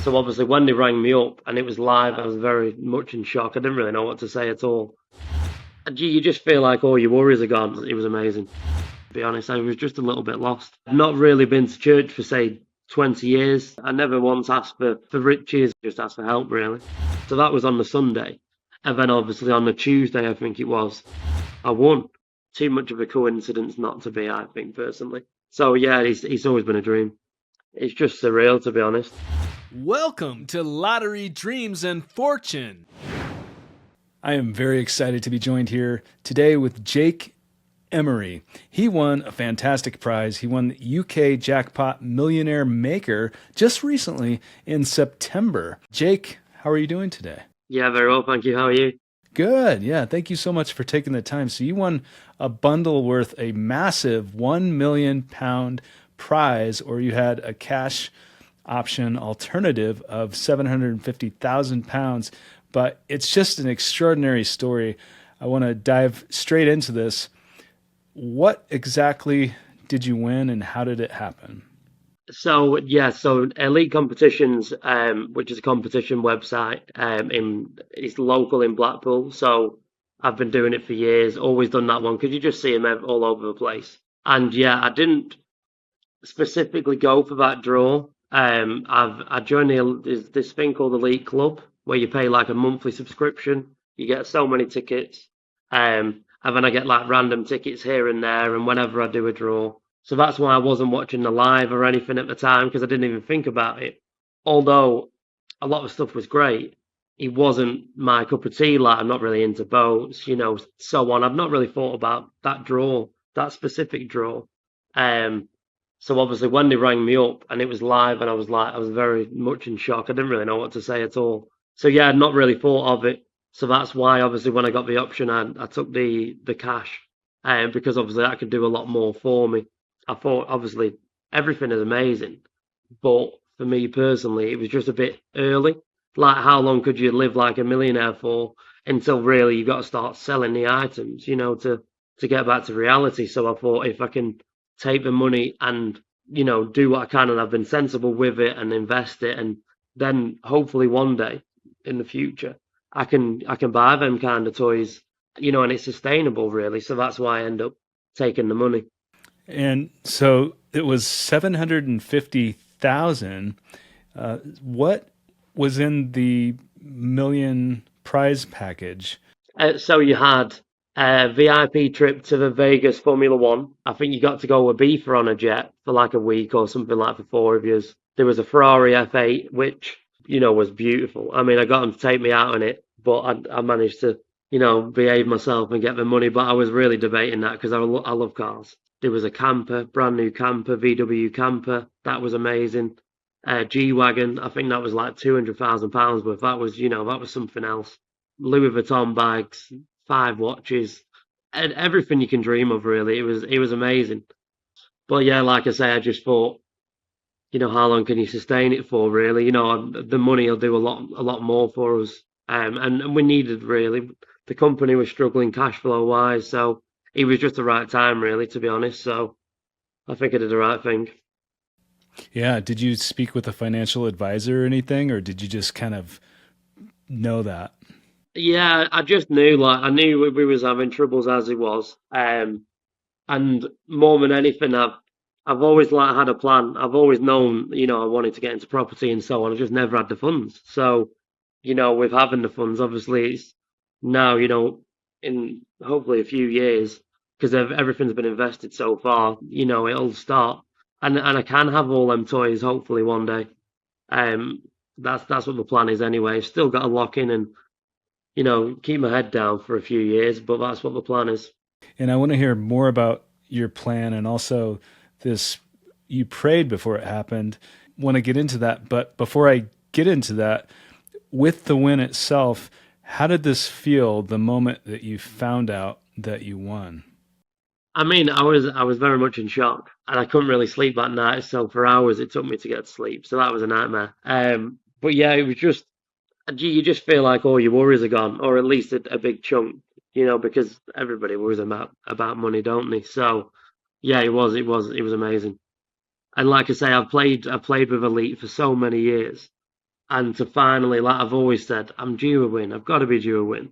So obviously when they rang me up and it was live, I was very much in shock. I didn't really know what to say at all. And you just feel like all your worries are gone. It was amazing. To be honest, I was just a little bit lost. I've not really been to church for say 20 years. I never once asked for riches, just asked for help really. So that was on the Sunday. And then obviously on the Tuesday, I think it was, I won. Too much of a coincidence not to be, I think, personally. So yeah, it's always been a dream. It's just surreal, to be honest. Welcome to Lottery Dreams and Fortune. I am very excited to be joined here today with Jake Emery. He won a fantastic prize. He won the UK Jackpot Millionaire Maker just recently in September. Jake, how are you doing today? Yeah, very well, thank you. How are you? Good. Yeah, thank you so much for taking the time. So you won a bundle worth a massive £1 million prize, or you had a cash option alternative of £750,000. But it's just an extraordinary story. I want to dive straight into this. What exactly did you win and how did it happen? So yeah, so Elite Competitions, which is a competition website, it's local in Blackpool. So I've been doing it for years. Always done that one because you just see them all over the place. And yeah, I didn't specifically go for that draw. I joined there's this thing called Elite Club where you pay like a monthly subscription. You get so many tickets, and then I get like random tickets here and there, and whenever I do a draw. So that's why I wasn't watching the live or anything at the time because I didn't even think about it. Although a lot of stuff was great, it wasn't my cup of tea. Like I'm not really into boats, so on. I've not really thought about that draw, that specific draw. Um, so obviously when they rang me up and it was live and I was very much in shock. I didn't really know what to say at all. So yeah, I'd not really thought of it. So that's why obviously when I got the option, I took the cash, because obviously that could do a lot more for me. I thought obviously everything is amazing, but for me personally, it was just a bit early. Like how long could you live like a millionaire for until really you got to start selling the items, to get back to reality. So I thought if I can take the money and do what I can, and I've been sensible with it and invest it, and then hopefully one day in the future I can buy them kind of toys, and it's sustainable really. So that's why I end up taking the money. And so it was 750,000. What was in the million prize package? So you had a VIP trip to the Vegas Formula One. I think you got to go with Ibiza on a jet for like a week or something like for four of yous. There was a Ferrari F8, which, was beautiful. I mean, I got them to take me out on it, but I managed to, behave myself and get the money. But I was really debating that because I love cars. There was a camper, brand new camper, VW camper. That was amazing. G-Wagon, I think that was like £200,000 worth. That was something else. Louis Vuitton bags, five watches, and everything you can dream of. Really, it was amazing. But yeah, like I say, I just thought, how long can you sustain it for? Really, the money will do a lot more for us. And we needed really. The company was struggling cash flow wise, so it was just the right time, really, to be honest. So I think I did the right thing. Yeah. Did you speak with a financial advisor or anything, or did you just kind of know that? Yeah, I just knew, like, I knew we was having troubles as it was. And more than anything, I've always like had a plan. I've always known, I wanted to get into property and so on. I just never had the funds. So, with having the funds, obviously it's now, in hopefully a few years, because everything's been invested so far, it'll start. And I can have all them toys hopefully one day. Um, that's what the plan is anyway. Still got to lock in and, keep my head down for a few years, but that's what the plan is. And I want to hear more about your plan and also this you prayed before it happened. Want to get into that, but before I get into that, with the win itself, how did this feel the moment that you found out that you won? I mean, I was very much in shock, and I couldn't really sleep that night. So for hours, it took me to get to sleep. So that was a nightmare. But yeah, it was just you just feel like all your worries are gone, or at least a big chunk. Because everybody worries about money, don't they? So yeah, it was amazing. And like I say, I've played with Elite for so many years, And to finally, like I've always said, I'm due a win. I've got to be due a win.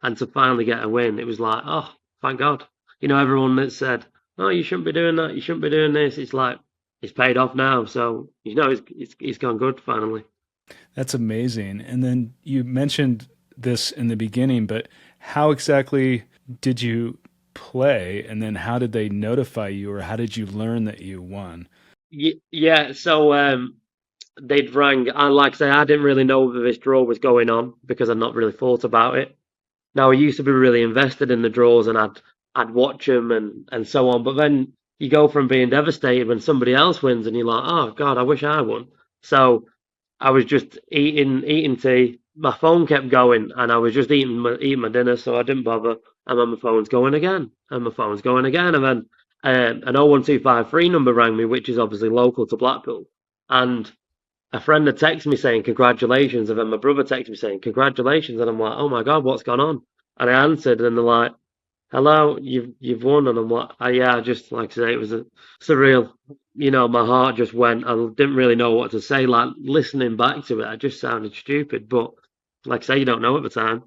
And to finally get a win, it was like, oh, thank God. Everyone that said, oh, you shouldn't be doing that, you shouldn't be doing this, it's like, it's paid off now. So, it's gone good finally. That's amazing. And then you mentioned this in the beginning, but how exactly did you play? And then how did they notify you, or how did you learn that you won? Yeah, so they'd rang, and like I say, I didn't really know that this draw was going on because I'd not really thought about it. Now, I used to be really invested in the draws and I'd watch them and so on. But then you go from being devastated when somebody else wins and you're like, oh God, I wish I won. So I was just eating tea. My phone kept going and I was just eating my dinner, so I didn't bother. And then my phone's going again, and my phone's going again, and then an 01253 number rang me, which is obviously local to Blackpool, and a friend had texted me saying congratulations, and then my brother texted me saying congratulations, and I'm like, oh my God, what's gone on? And I answered, and they're like, hello, you've won, and I'm like, oh, yeah, just like I say, it was surreal. My heart just went. I didn't really know what to say. Like listening back to it, I just sounded stupid, but like I say, you don't know at the time.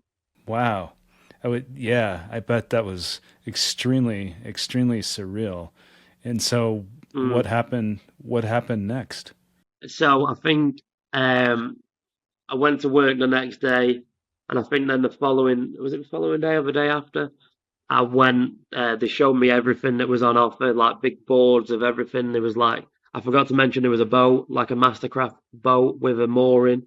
Wow. Yeah, I bet that was extremely, extremely surreal. And so Mm. what happened next? So I think um, I went to work the next day, and I think then the following day or the day after? I went, they showed me everything that was on offer, like big boards of everything. There was like, I forgot to mention there was a boat, like a Mastercraft boat with a mooring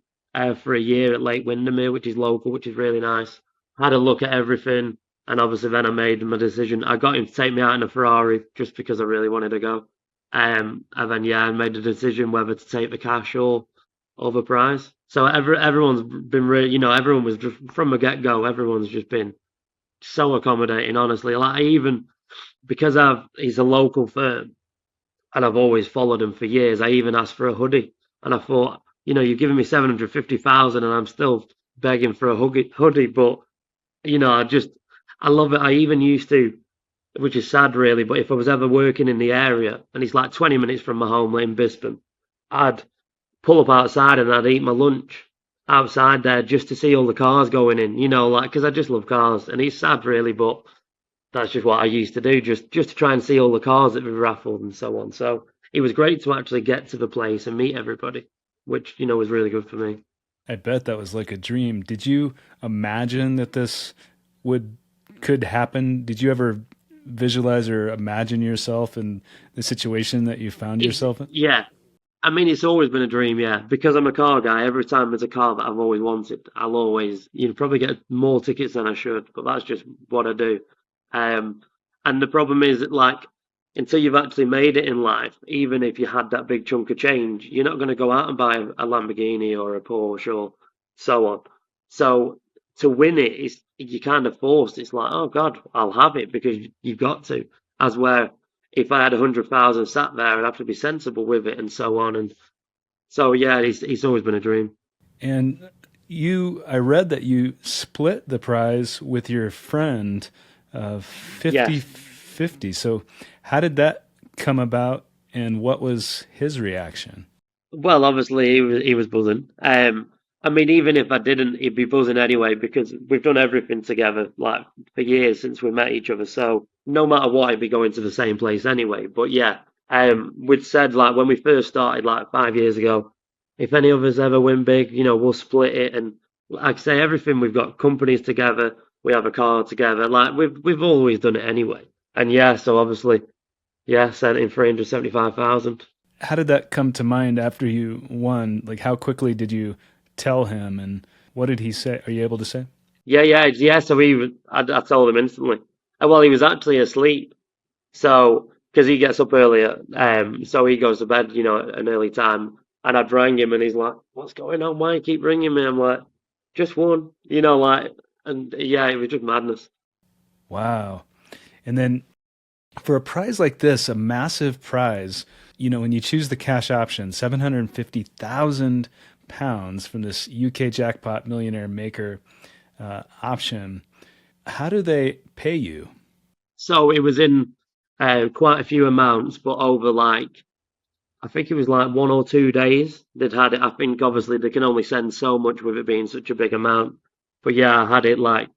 for a year at Lake Windermere, which is local, which is really nice. Had a look at everything, and obviously then I made my decision. I got him to take me out in a Ferrari just because I really wanted to go. And then yeah, I made the decision whether to take the cash or the prize. So everyone's been really, everyone was just from the get go. Everyone's just been so accommodating, honestly. Like I even because he's a local firm and I've always followed him for years. I even asked for a hoodie, and I thought, you've given me 750,000, and I'm still begging for a hoodie. But I love it. I even used to, which is sad, really. But if I was ever working in the area, and it's like 20 minutes from my home in Bispham, I'd pull up outside and I'd eat my lunch outside there just to see all the cars going in. Like because I just love cars, and it's sad, really, but that's just what I used to do, just to try and see all the cars that were raffled and so on. So it was great to actually get to the place and meet everybody, which was really good for me. I bet that was like a dream. Did you imagine that this would could happen? Did you ever visualize or imagine yourself in the situation that you found It's yourself in? yeah. I mean, it's always been a dream, yeah. Because I'm a car guy. Every time there's a car that I've always wanted, I'll always, probably get more tickets than I should, but that's just what I do. Um, and the problem is that, like, until you've actually made it in life, even if you had that big chunk of change, you're not going to go out and buy a Lamborghini or a Porsche or so on. So to win it, you're kind of forced. It's like, oh God, I'll have it because you've got to. As where if I had 100,000 sat there, I'd have to be sensible with it and so on. And so yeah, it's always been a dream. And I read that you split the prize with your friend, Yes. 50-50. So how did that come about, and what was his reaction? Well, obviously he was buzzing. I mean, even if I didn't, he'd be buzzing anyway because we've done everything together like for years since we met each other. So no matter what, he'd be going to the same place anyway. But yeah, we'd said like when we first started like 5 years ago, if any of us ever win big, we'll split it. And like I say, everything we've got companies together, we have a car together. Like we've always done it anyway. And yeah, so obviously, yeah, sent in 375,000. How did that come to mind after you won? Like, how quickly did you tell him, and what did he say? Are you able to say? Yeah. So I told him instantly. Well, he was actually asleep. So, because he gets up earlier, so he goes to bed, at an early time. And I'd rang him, and he's like, "What's going on? Why you keep ringing me?" I'm like, "Just one," like, and yeah, it was just madness. Wow. And then for a prize like this, a massive prize, when you choose the cash option, £750,000 from this UK Jackpot Millionaire Maker option, how do they pay you? So it was in quite a few amounts, but over like I think it was like 1 or 2 days they'd had it. I think obviously they can only send so much with it being such a big amount. But yeah, I had it like,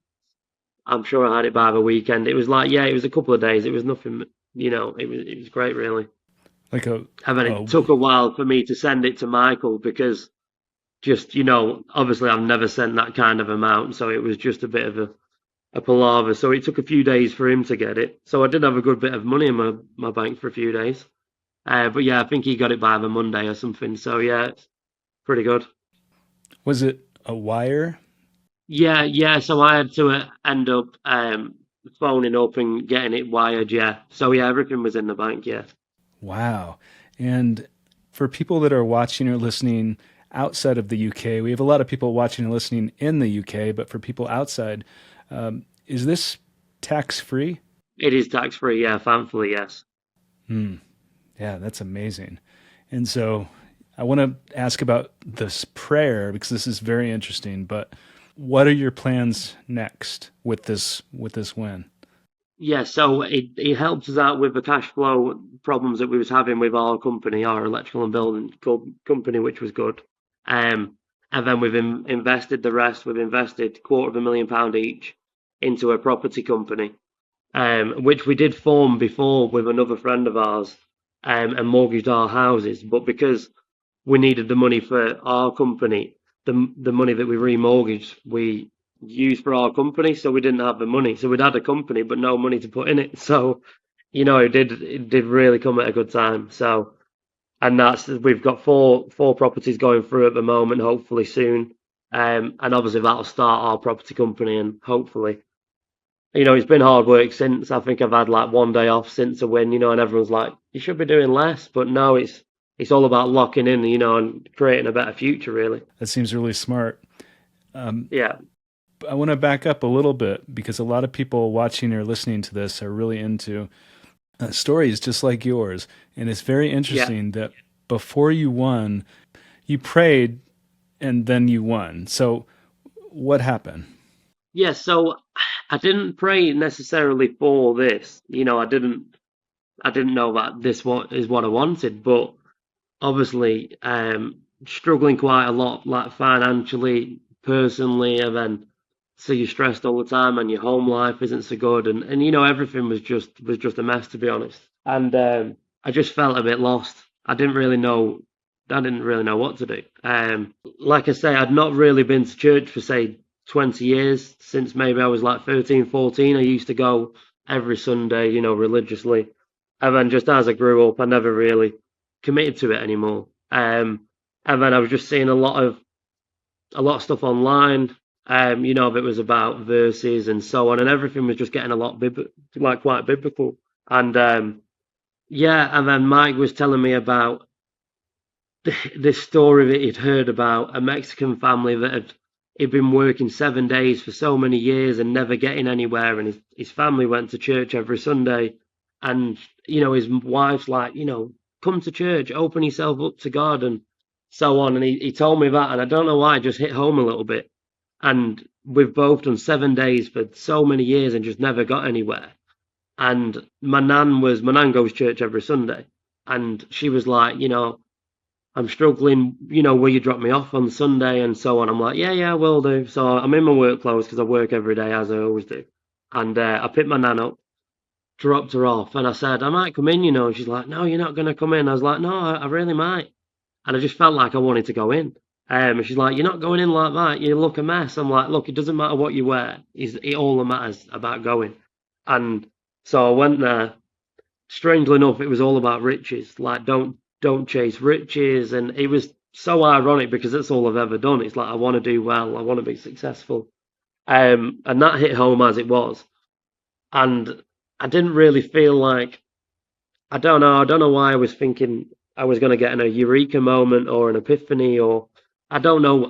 I'm sure I had it by the weekend. It was like, yeah, it was a couple of days. It was nothing, it was great really. Like And then it a took a while for me to send it to Michael because just, obviously I've never sent that kind of amount. So it was just a bit of a palaver. So it took a few days for him to get it. So I did have a good bit of money in my bank for a few days. But yeah, I think he got it by the Monday or something. So yeah, it's pretty good. was it a wire? Yeah, yeah. So I had to end up phoning up and getting it wired. Yeah. So yeah, everything was in the bank. Yeah. Wow. And for people that are watching or listening outside of the UK, we have a lot of people watching and listening in the UK, but for people outside, is this tax free? It is tax free. Yeah, thankfully, yes. Hmm. Yeah, that's amazing. And so I want to ask about this prayer because this is very interesting, but what are your plans next with this win? Yeah. So it helps us out with the cash flow problems that we was having with our company, our electrical and building company, which was good. Um, and then we've invested the rest. We've invested £250,000 each into a property company, which we did form before with another friend of ours, and mortgaged our houses. But because we needed the money for our company, the money that we remortgaged, we used for our company, so we didn't have the money. So we'd had a company, but no money to put in it. So, it did really come at a good time. So, and we've got four properties going through at the moment, hopefully soon. And obviously that'll start our property company, and hopefully it's been hard work since. I think I've had like 1 day off since a win, and everyone's like, you should be doing less. But no, it's all about locking in, and creating a better future, really. That seems really smart. Yeah, I want to back up a little bit because a lot of people watching or listening to this are really into stories just like yours. And it's very yeah, interesting that before you won, you prayed and then you won. So what happened? yeah. So I didn't pray necessarily for this. I didn't know that is what I wanted, but obviously, struggling quite a lot, like financially, personally, and then so you're stressed all the time, and your home life isn't so good, and everything was just a mess, to be honest. And I just felt a bit lost. I didn't really know what to do. Like I say, I'd not really been to church for say 20 years, since maybe I was like 13, 14. I used to go every Sunday, religiously. And then just as I grew up, I never really committed to it anymore. And then I was just seeing a lot of stuff online. That was about verses and so on, and everything was just getting a lot like quite biblical. And yeah, and then Mike was telling me about this story that he'd heard about a Mexican family that he'd been working 7 days for so many years and never getting anywhere, and his family went to church every Sunday, and his wife's like, come to church, open yourself up to God, and so on. And he told me that, and I don't know why, it just hit home a little bit. And we've both done 7 days for so many years and just never got anywhere. And my nan goes to church every Sunday, and she was like, I'm struggling, will you drop me off on Sunday and so on? I'm like, yeah, yeah, I will do. So I'm in my work clothes because I work every day, as I always do. And I picked my nan up, dropped her off, and I said, I might come in, and she's like, no, you're not going to come in. I was like, no, I really might. And I just felt like I wanted to go in. And she's like, you're not going in like that. You look a mess. I'm like, look, it doesn't matter what you wear. It all that matters about going. And so I went there. Strangely enough, it was all about riches. Like, don't chase riches. And it was so ironic because that's all I've ever done. It's like, I want to do well. I want to be successful. And that hit home as it was. And I didn't really feel like, I don't know why I was thinking I was going to get a eureka moment or an epiphany, or I don't know.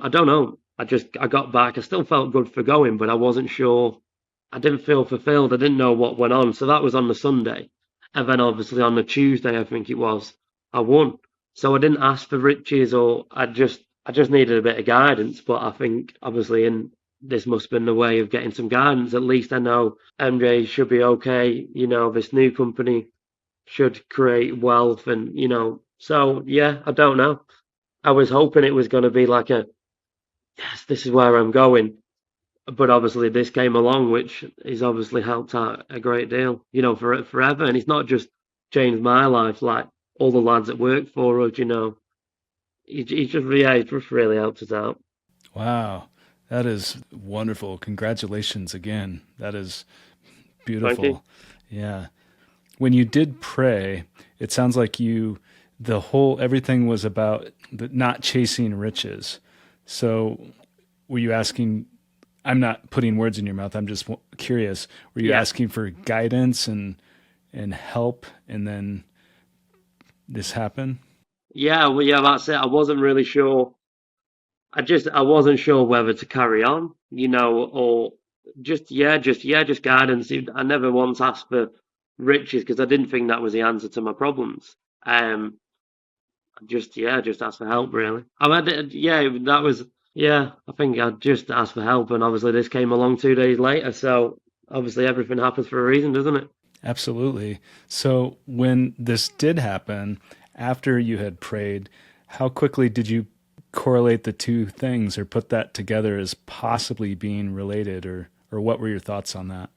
I got back. I still felt good for going, but I wasn't sure. I didn't feel fulfilled. I didn't know what went on. So that was on the Sunday. And then obviously on the Tuesday, I think it was, I won. So I didn't ask for riches, or I just needed a bit of guidance. But I think obviously this must have been the way of getting some guidance. At least I know MJ should be okay. This new company should create wealth, and So yeah, I don't know. I was hoping it was going to be like a yes, this is where I'm going. But obviously this came along, which has obviously helped out a great deal, for forever. And it's not just changed my life, like all the lads that work for us, he just really helped us out. Wow. That is wonderful. Congratulations again. That is Thank you. beautiful. Yeah. When you did pray, it sounds like the whole, everything was about not chasing riches. So were you asking, I'm not putting words in your mouth, I'm just curious, were you Yeah. asking for guidance and help and then this happened? Yeah, well, yeah, that's it. I wasn't really sure. I wasn't sure whether to carry on, or just guidance. I never once asked for riches because I didn't think that was the answer to my problems. Um, just asked for help, really. That was, yeah, I think I just asked for help, and obviously this came along 2 days later. So obviously everything happens for a reason, doesn't it? Absolutely. So when this did happen, after you had prayed, how quickly did you correlate the two things or put that together as possibly being related or what were your thoughts on that?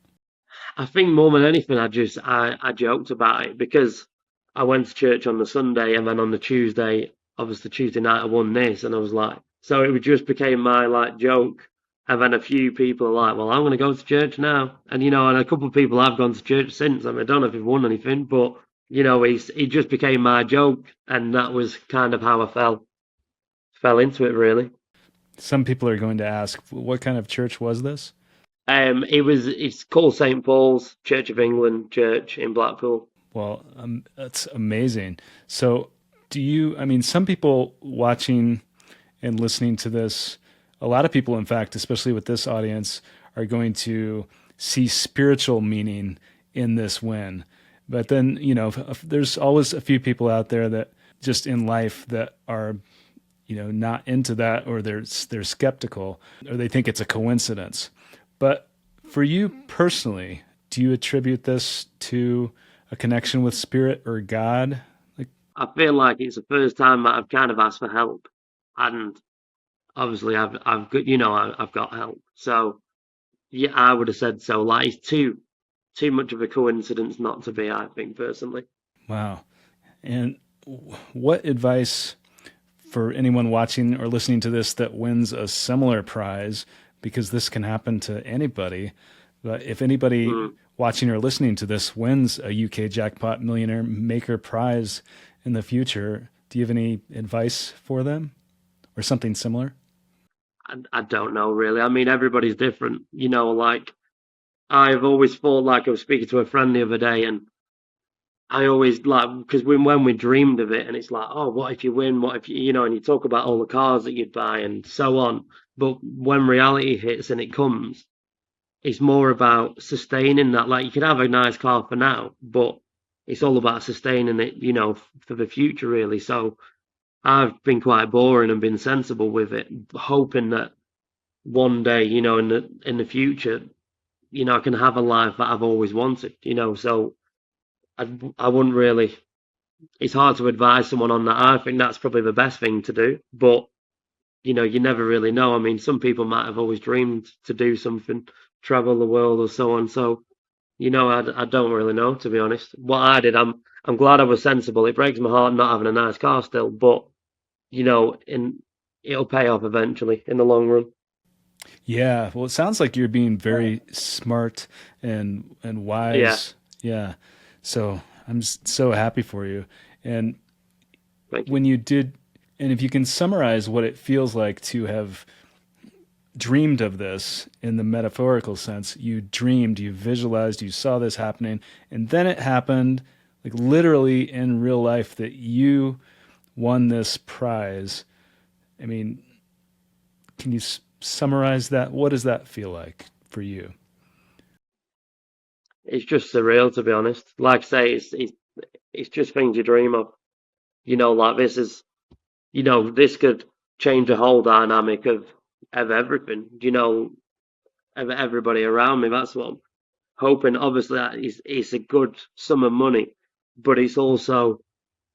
I think more than anything, I joked about it because I went to church on the Sunday and then on the Tuesday, obviously Tuesday night, I won this, and I was like, so it just became my like joke. And then a few people are like, well, I'm going to go to church now, and and a couple of people have gone to church since. I mean, I don't know if he've won anything, but it just became my joke, and that was kind of how I fell into it, really. Some people are going to ask, what kind of church was this? It's called St. Paul's Church of England Church in Blackpool. Well, that's amazing. So, I mean, some people watching and listening to this, a lot of people, in fact, especially with this audience, are going to see spiritual meaning in this win. But then, there's always a few people out there that just in life that are, not into that or they're skeptical or they think it's a coincidence. But for you personally, do you attribute this to a connection with spirit or God? Like, I feel like it's the first time that I've kind of asked for help, and obviously I've got help. So yeah, I would have said so. Like it's too much of a coincidence not to be. I think personally. wow. And what advice for anyone watching or listening to this that wins a similar prize, because this can happen to anybody, but if anybody Mm. watching or listening to this wins a UK Jackpot Millionaire Maker prize in the future, do you have any advice for them or something similar? I don't know really. I mean, everybody's different. Like I've always thought. Like I was speaking to a friend the other day, and I always like because when we dreamed of it, and it's like, oh, what if you win? What if and you talk about all the cars that you'd buy and so on. But when reality hits and it comes, it's more about sustaining that. Like you can have a nice car for now, but it's all about sustaining it, for the future, really. So I've been quite boring and been sensible with it, hoping that one day, in the future, I can have a life that I've always wanted, So I wouldn't really. It's hard to advise someone on that. I think that's probably the best thing to do, but you never really know. I mean, some people might have always dreamed to do something, travel the world or so on. So, I don't really know, to be honest. What I did, I'm glad I was sensible. It breaks my heart not having a nice car still, but it'll pay off eventually in the long run. Yeah, well, it sounds like you're being very smart and Yeah, wise. Yeah. So I'm so happy for you. And thank you. when you did, and if you can summarize what it feels like to have dreamed of this in the metaphorical sense, you dreamed, you visualized, you saw this happening, and then it happened, like literally in real life, that you won this prize. I mean, can you summarize that? What does that feel like for you? It's just surreal, to be honest. Like I say, it's just things you dream of. Like this is, this could change the whole dynamic of everything. Of everybody around me. That's what I'm hoping. Obviously, that is it's a good sum of money, but it's also,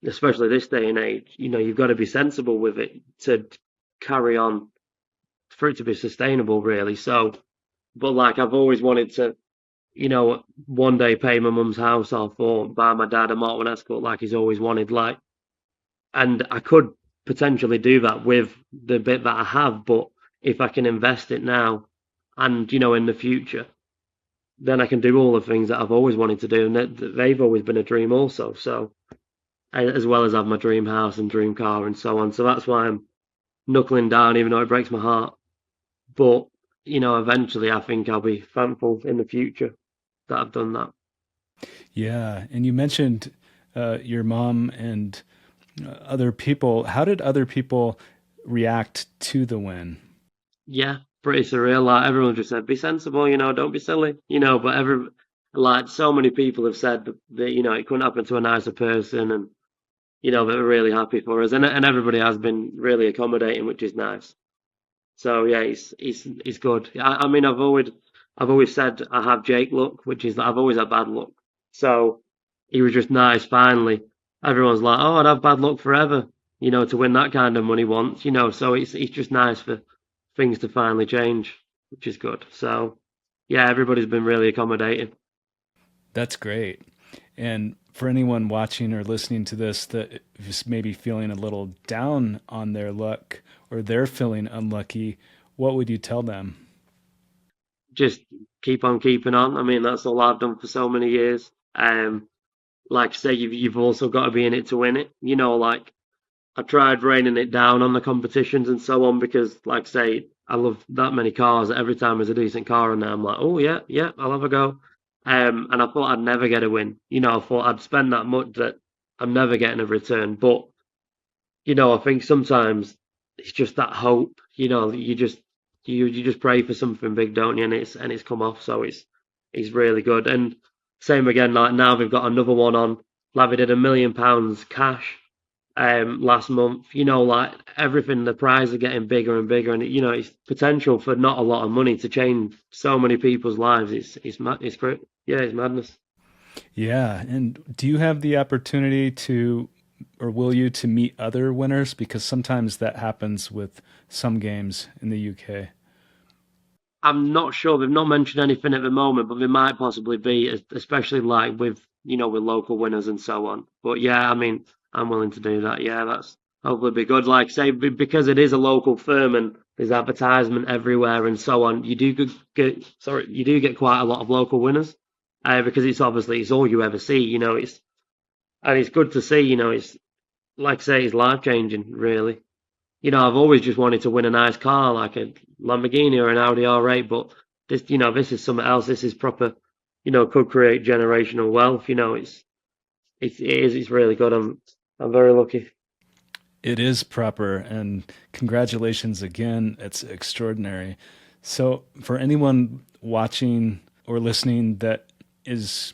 especially this day and age, you've got to be sensible with it to carry on for it to be sustainable, really. So, but like I've always wanted to, one day pay my mum's house off or buy my dad a Morton Escort like he's always wanted. Like, and I could potentially do that with the bit that I have, but if I can invest it now and, in the future, then I can do all the things that I've always wanted to do. And they've always been a dream also. So, as well as have my dream house and dream car and so on. So that's why I'm knuckling down, even though it breaks my heart. But, eventually I think I'll be thankful in the future that I've done that. Yeah, and you mentioned your mom and other people. How did other people react to the win? Yeah, pretty surreal. Like everyone just said, be sensible, don't be silly, but like so many people have said that, it couldn't happen to a nicer person and, that we're really happy for us. And everybody has been really accommodating, which is nice. So yeah, he's good. I mean, I've always said I have Jake luck, which is that I've always had bad luck. So he was just nice. Finally, everyone's like, "Oh, I'd have bad luck forever," to win that kind of money once, So it's just nice for things to finally change, which is good. So yeah, everybody's been really accommodating. That's great. And for anyone watching or listening to this that is maybe feeling a little down on their luck or they're feeling unlucky, what would you tell them? Just keep on keeping on. I mean, that's all I've done for so many years. Like I say, you've also got to be in it to win it. Like I tried reining it down on the competitions and so on because, like I say, I love that many cars. Every time there's a decent car in there, I'm like, oh yeah, yeah, I'll have a go. And I thought I'd never get a win. I thought I'd spend that much that I'm never getting a return. But I think sometimes it's just that hope. You just pray for something big, don't you? And it's come off, so it's really good. And same again, like now we've got another one on. Like we did £1 million cash last month. Like everything, the prize are getting bigger and bigger, and it's potential for not a lot of money to change so many people's lives. It's great. Yeah, it's madness. Yeah. And do you have the opportunity to, or will you, to meet other winners? Because sometimes that happens with some games in the UK. I'm not sure. They've not mentioned anything at the moment, but they might possibly be, especially like with local winners and so on. But yeah, I mean, I'm willing to do that. Yeah, that's hopefully be good. Like say, because it is a local firm and there's advertisement everywhere and so on, you do get quite a lot of local winners, because it's all you ever see. It's good to see. It's like I say, it's life changing, really. I've always just wanted to win a nice car, like a Lamborghini or an Audi R8, but this is something else. This is proper, could create generational wealth. It's really good. I'm very lucky. It is proper, and congratulations again. It's extraordinary. So, for anyone watching or listening that is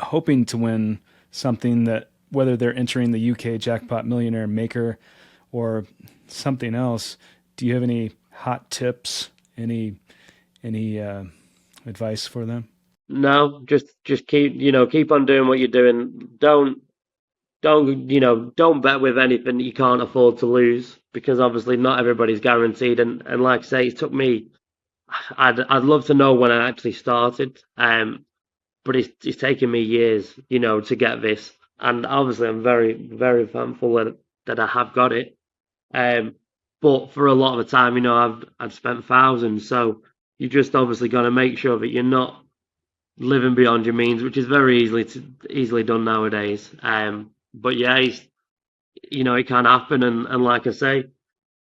hoping to win something that, whether they're entering the UK Jackpot Millionaire Maker or something else, do you have any hot tips, any advice for them? No, just keep on doing what you're doing. Don't bet with anything that you can't afford to lose because obviously not everybody's guaranteed. And like I say, it took me. I'd love to know when I actually started. But it's taken me years, to get this. And obviously, I'm very, very thankful that I have got it. Um, but for a lot of the time, I've spent thousands. So you just obviously got to make sure that you're not living beyond your means, which is very easily done nowadays. But yeah, it can happen. And like I say,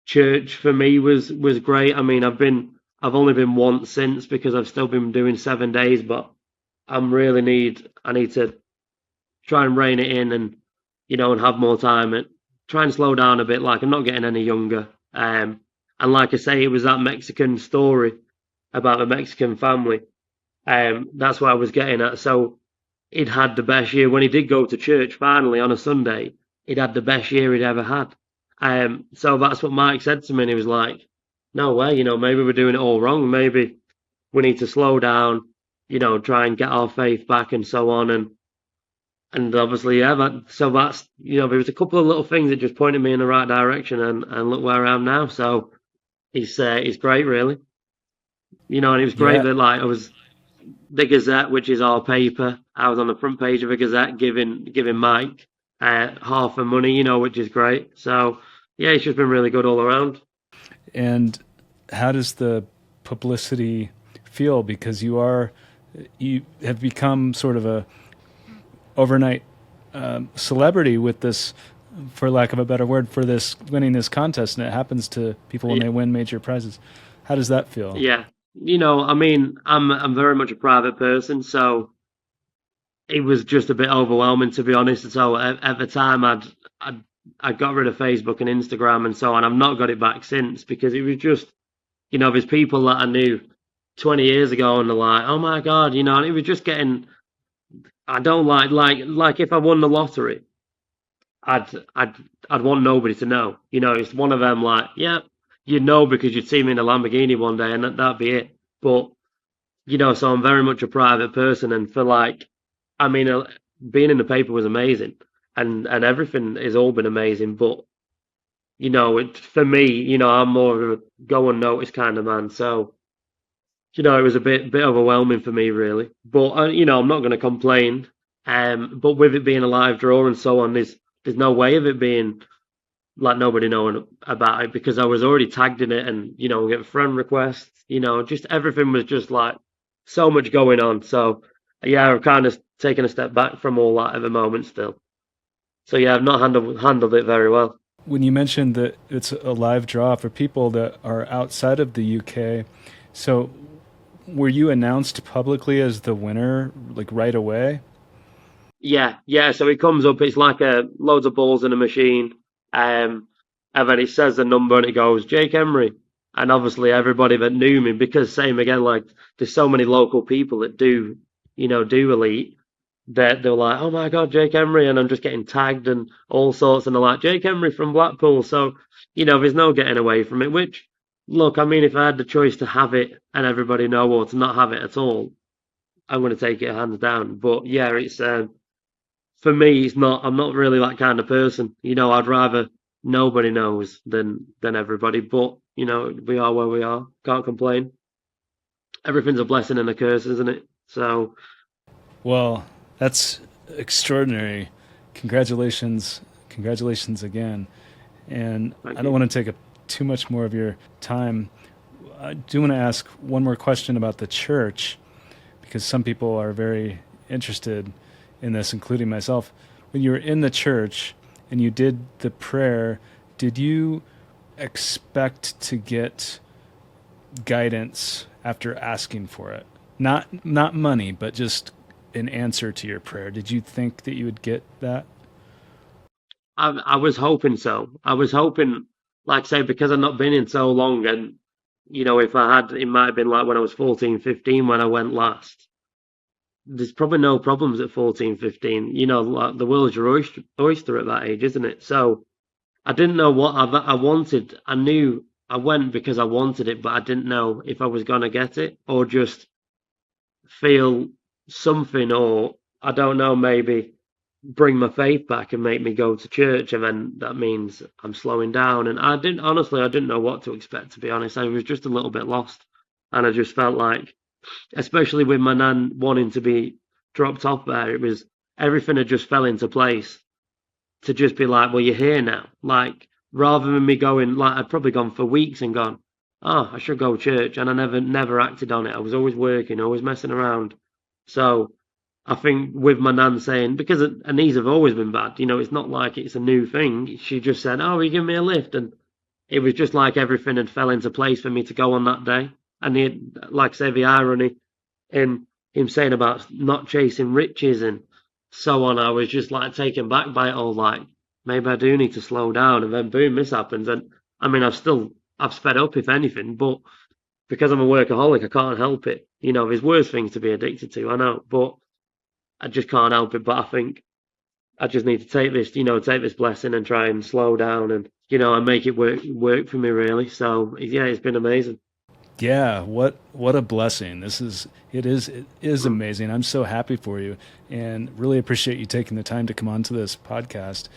church for me was great. I mean, I've only been once since because I've still been doing 7 days, but I need to try and rein it in and and have more time and try and slow down a bit. Like I'm not getting any younger. And like I say, it was that Mexican story about the Mexican family. That's what I was getting at. So he'd had the best year when he did go to church finally on a Sunday. He'd had the best year he'd ever had. So that's what Mike said to me. And he was like, "No way, maybe we're doing it all wrong. Maybe we need to slow down, try and get our faith back and so on." And And obviously, yeah, so that's, there was a couple of little things that just pointed me in the right direction, and look where I am now. So it's great, really. And it was great Yeah, that like I was the Gazette, which is our paper. I was on the front page of a Gazette giving Mike half the money, which is great. So yeah, it's just been really good all around. and how does the publicity feel? Because you have become sort of a overnight celebrity with this, for lack of a better word, for this winning this contest, and it happens to people when Yeah, they win major prizes. How does that feel? yeah. I mean, I'm very much a private person, so it was just a bit overwhelming to be honest. So at the time, I'd I got rid of Facebook and Instagram and so on. I've not got it back since because it was just, there's people that I knew 20 years ago and they're like, oh my God, and it was just getting, I don't like if I won the lottery, I'd, I'd, I'd want nobody to know. It's one of them like, yeah, you'd know because you'd see me in a Lamborghini one day and that'd be it. But, so I'm very mumuch a private person and for like, I mean, being in the paper was amazing and everything has all been amazing. But, for me, I'm more of a go unnoticed kind of man. So, it was a bit overwhelming for me really. But I'm not going to complain. But with it being a live draw and so on, there's no way of it being like nobody knowing about it because I was already tagged in it, and getting friend requests. Just everything was just like so much going on. So yeah, I've kind of taken a step back from all that at the moment still. So yeah, I've not handled it very well. When you mentioned that it's a live draw for people that are outside of the UK, so were you announced publicly as the winner like right away? Yeah, yeah. So it comes up. It's like a loads of balls in a machine, um, and then it says the number and it goes Jake Emery, and obviously everybody that knew me because same again like there's so many local people that do elite that they're like, oh my God, Jake Emery, and I'm just getting tagged and all sorts, and they're like Jake Emery from Blackpool. So there's no getting away from it. Which look, I mean, if I had the choice to have it and everybody know or to not have it at all, I'm going to take it hands down. But yeah, it's. For me, it's not. I'm not really that kind of person. I'd rather nobody knows than everybody. But we are where we are. Can't complain. Everything's a blessing and a curse, isn't it? So, Well, that's extraordinary. Congratulations. Congratulations again. And thank I don't you. want to take up too much more of your time. I do want to ask one more question about the church because some people are very interested in this, including myself. When you were in the church and you did the prayer, did you expect to get guidance after asking for it? Not money, but just an answer to your prayer. Did you think that you would get that? I was hoping so. I was hoping, like I say, because I've not been in so long, and if I had, it might have been like when I was 14, 15 when I went last. There's probably no problems at 14, 15. Like the world's your oyster at that age, isn't it? So I didn't know what I wanted. I knew I went because I wanted it, but I didn't know if I was gonna get it or just feel something, or I don't know, maybe bring my faith back and make me go to church, and then that means I'm slowing down. And I didn't know what to expect, to be honest. I was just a little bit lost, and I just felt like, especially with my nan wanting to be dropped off there, it was everything had just fell into place to just be like, well, you're here now. Like, rather than me going, like, I'd probably gone for weeks and gone, oh, I should go to church. And I never acted on it. I was always working, always messing around. So I think with my nan saying, because her knees have always been bad, it's not like it's a new thing. She just said, oh, will you give me a lift? And it was just like everything had fell into place for me to go on that day. And like I say, the irony in him saying about not chasing riches and so on, I was just like taken back by it all. Like maybe I do need to slow down, and then boom, this happens. And I mean, I've sped up if anything, but because I'm a workaholic, I can't help it. There's worse things to be addicted to, I know, but I just can't help it. But I think I just need to take this blessing and try and slow down and and make it work for me really. So yeah, it's been amazing. Yeah, what a blessing. It is amazing. I'm so happy for you and really appreciate you taking the time to come on to this podcast.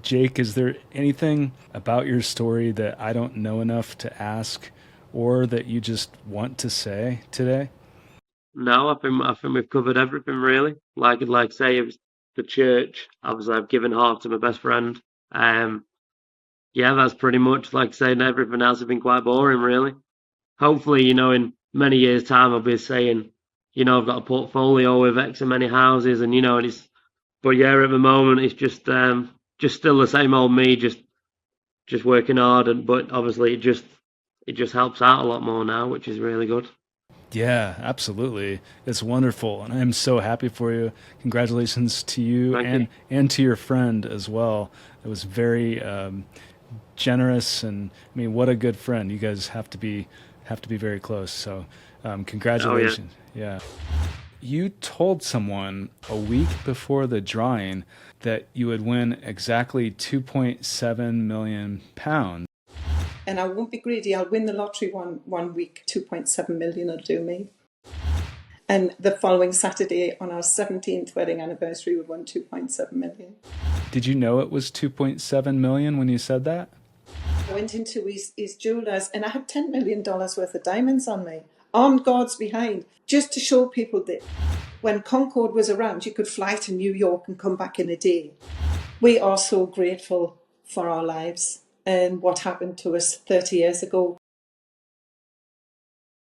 Jake, is there anything about your story that I don't know enough to ask or that you just want to say today? No, I think we've covered everything really. Like say it was the church. Obviously, I've given half to my best friend. Um, yeah, that's pretty much like saying everything else has been quite boring really. Hopefully, in many years' time, I'll be saying, I've got a portfolio with X and many houses, and it's. But yeah, at the moment, it's just still the same old me, just working hard, and but obviously it just helps out a lot more now, which is really good. Yeah, absolutely. It's wonderful, and I'm so happy for you. Congratulations to you Thank you. and to your friend as well. It was very generous, and I mean, what a good friend. You guys have to be very close. So, Oh yeah. congratulations. Yeah. You told someone a week before the drawing that you would win exactly 2.7 million pounds. And I won't be greedy. I'll win the lottery one week. 2.7 million will do me. And the following Saturday, on our 17th wedding anniversary, we won 2.7 million. Did you know it was 2.7 million when you said that? I went into his jeweller's and I had $10 million worth of diamonds on me, on God's behind, just to show people that when Concorde was around, you could fly to New York and come back in a day. We are so grateful for our lives and what happened to us 30 years ago.